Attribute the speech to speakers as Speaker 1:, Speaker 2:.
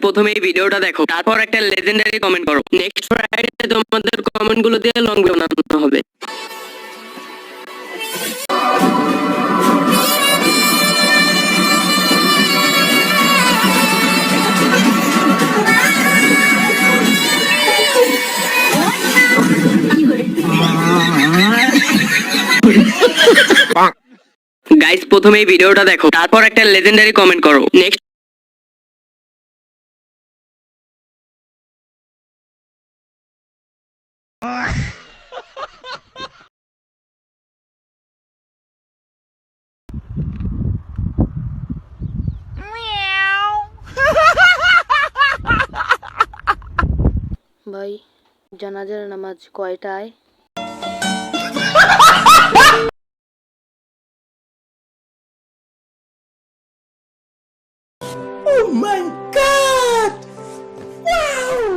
Speaker 1: প্রথমে এই ভিডিওটা দেখো, তারপর একটা লেজেন্ডারি কমেন্ট করো। নেক্সট ফ্রাইডে তোমাদের কমেন্টগুলো দিয়ে লং ভিডিও বানানো হবে। গাইস প্রথমে এই ভিডিওটা দেখো, তারপর একটা লেজেন্ডারি কমেন্ট করো। নেক্সট
Speaker 2: ভাই জানাজার নামাজ কয়টায়?
Speaker 3: Oh my god! Wow!